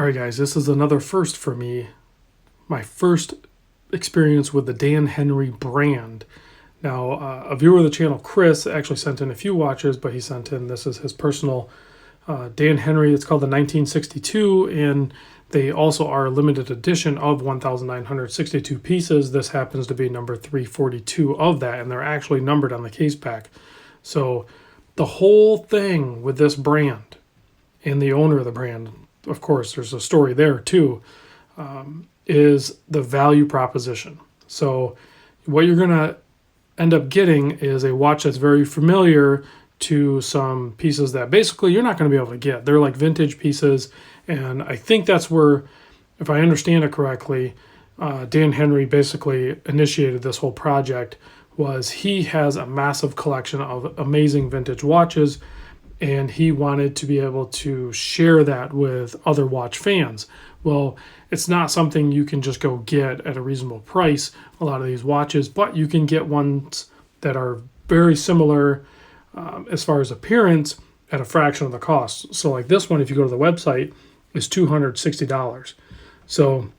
All right, guys, this is another first for me. My first experience with the Dan Henry brand. Now, a viewer of the channel, Chris, actually sent in a few watches, but he sent in, this is his personal Dan Henry. It's called the 1962, and they also are a limited edition of 1,962 pieces. This happens to be number 342 of that, and they're actually numbered on the case pack. So the whole thing with this brand and the owner of the brand, of course, there's a story there too, is the value proposition. So what you're going to end up getting is a watch that's very familiar to some pieces that basically you're not going to be able to get. They're like vintage pieces, and I think that's where, if I understand it correctly, Dan Henry basically initiated this whole project. Was he has a massive collection of amazing vintage watches, and he wanted to be able to share that with other watch fans. Well, it's not something you can just go get at a reasonable price, a lot of these watches, but you can get ones that are very similar as far as appearance at a fraction of the cost. So like this one, if you go to the website, is $260. So,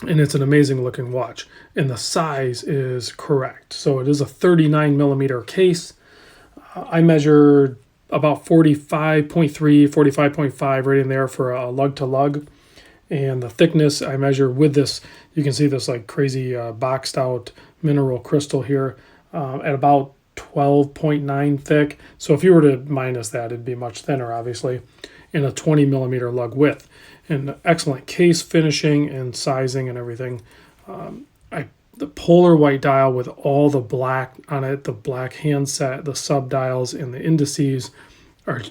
and it's an amazing looking watch, and the size is correct. So it is a 39 millimeter case. I measured about 45.3, 45.5 right in there for a lug to lug. And the thickness I measure with this, you can see this like crazy boxed out mineral crystal here at about 12.9 thick. So if you were to minus that, it'd be much thinner, obviously, and a 20 millimeter lug width. And excellent case finishing and sizing and everything. The polar white dial with all the black on it, the black handset, the sub dials, and the indices are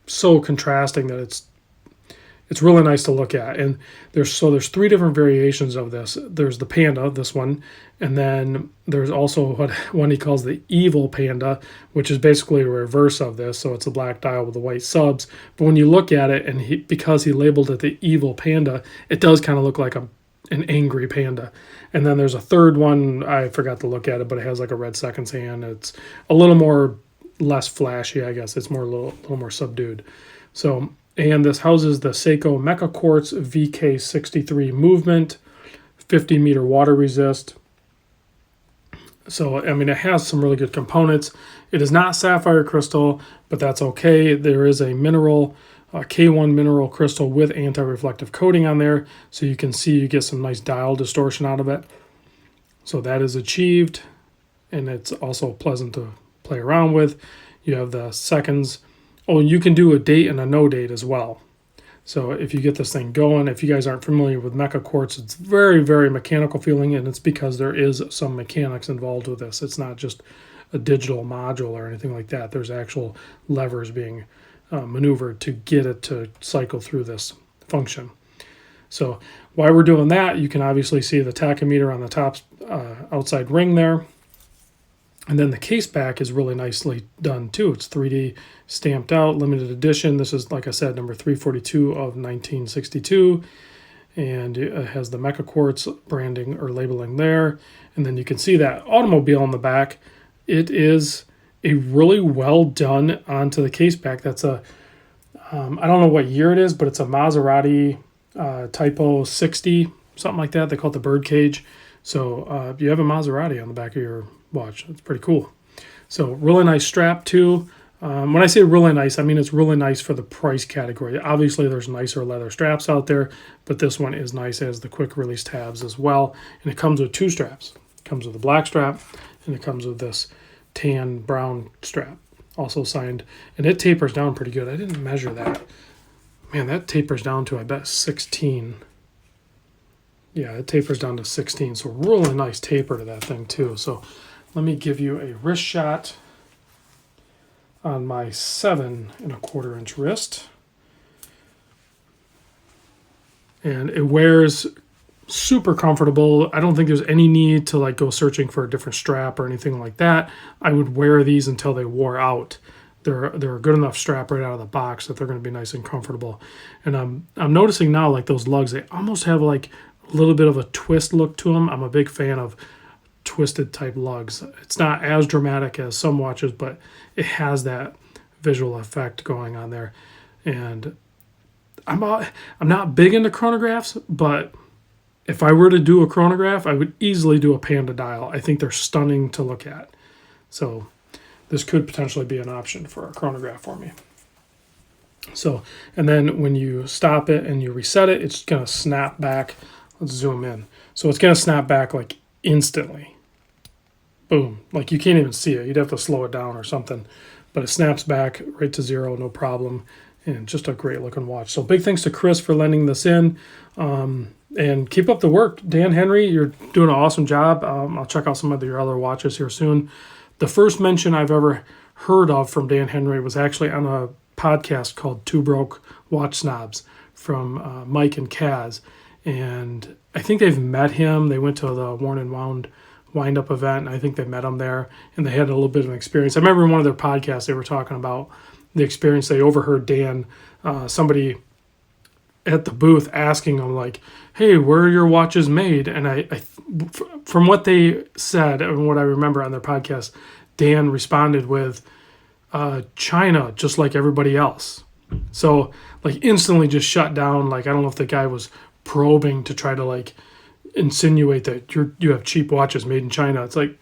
so contrasting that it's really nice to look at. And there's three different variations of this. There's the Panda, this one, and then there's also one he calls the Evil Panda, which is basically a reverse of this. So it's a black dial with the white subs. But when you look at it, and because he labeled it the Evil Panda, it does kind of look like an angry panda. And then there's a third one, I forgot to look at it, but it has like a red seconds hand. It's a little more less flashy, I guess. It's more a little more subdued. So, and this houses the Seiko mecaquartz VK63 movement, 50 meter water resist. So, I mean, it has some really good components. It is not sapphire crystal, but that's okay. There is a mineral, K1 mineral crystal with anti-reflective coating on there. So you can see you get some nice dial distortion out of it. So that is achieved, and it's also pleasant to play around with. You have the seconds. Oh, you can do a date and a no date as well. So if you get this thing going, if you guys aren't familiar with mecaquartz, it's very, very mechanical feeling, and it's because there is some mechanics involved with this. It's not just a digital module or anything like that. There's actual levers being maneuvered to get it to cycle through this function. So while we're doing that, you can obviously see the tachometer on the top outside ring there. And then the case back is really nicely done too. It's 3D stamped out, limited edition. This is, like I said, number 342 of 1962. And it has the mecaquartz branding or labeling there. And then you can see that automobile on the back. It is a really well done onto the case back. That's a, I don't know what year it is, but it's a Maserati Typo 60, something like that. They call it the birdcage. So you have a Maserati on the back of your watch. It's pretty cool. So really nice strap too. When I say really nice, I mean it's really nice for the price category. Obviously there's nicer leather straps out there, but this one is nice as the quick release tabs as well. And it comes with two straps. It comes with a black strap, and it comes with this tan brown strap, also signed, and it tapers down pretty good. I didn't measure that. Man, that tapers down to, I bet, 16. Yeah, it tapers down to 16, so really nice taper to that thing too. So let me give you a wrist shot on my 7 1/4 inch wrist. And it wears super comfortable. I don't think there's any need to like go searching for a different strap or anything like that. I would wear these until they wore out. They're a good enough strap right out of the box that they're going to be nice and comfortable. And I'm noticing now, like those lugs, they almost have like a little bit of a twist look to them. I'm a big fan of twisted type lugs. It's not as dramatic as some watches, but it has that visual effect going on there. And I'm not big into chronographs, but if I were to do a chronograph, I would easily do a Panda dial. I think they're stunning to look at. So this could potentially be an option for a chronograph for me. So, and then when you stop it and you reset it, it's going to snap back. Let's zoom in. So it's going to snap back like instantly. Boom. Like you can't even see it. You'd have to slow it down or something. But it snaps back right to 0, no problem. And just a great looking watch. So big thanks to Chris for lending this in. And keep up the work. Dan Henry, you're doing an awesome job. I'll check out some of your other watches here soon. The first mention I've ever heard of from Dan Henry was actually on a podcast called Two Broke Watch Snobs from Mike and Kaz. And I think they've met him. They went to the Worn and Wound wind-up event, and I think they met him there, and they had a little bit of an experience. I remember in one of their podcasts they were talking about the experience. They overheard Dan, somebody at the booth asking him, like, hey, where are your watches made? And I from what they said and what I remember on their podcast, Dan responded with, China, just like everybody else. So, like, instantly just shut down. Like, I don't know if the guy was probing to try to, like, insinuate that you have cheap watches made in China. It's like,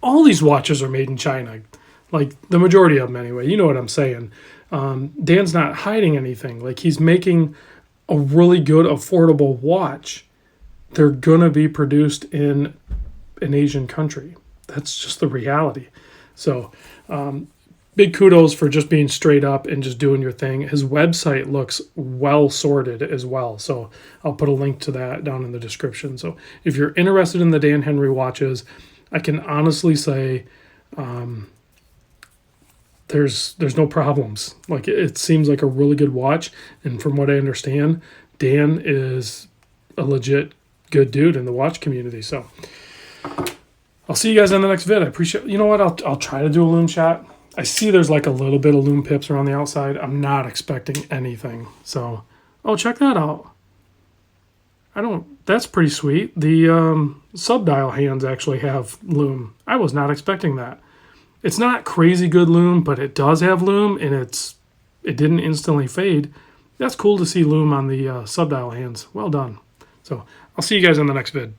all these watches are made in China. Like, the majority of them anyway. You know what I'm saying. Dan's not hiding anything. Like, he's making a really good, affordable watch. They're going to be produced in an Asian country. That's just the reality. So, big kudos for just being straight up and just doing your thing. His website looks well sorted as well. So I'll put a link to that down in the description. So if you're interested in the Dan Henry watches, I can honestly say there's no problems. Like, it seems like a really good watch. And from what I understand, Dan is a legit good dude in the watch community. So I'll see you guys in the next vid. I appreciate, you know what? I'll try to do a lume shot. I see there's like a little bit of lume pips around the outside. I'm not expecting anything. So, check that out. That's pretty sweet. The subdial hands actually have lume. I was not expecting that. It's not crazy good lume, but it does have lume, and it didn't instantly fade. That's cool to see lume on the subdial hands. Well done. So, I'll see you guys in the next vid.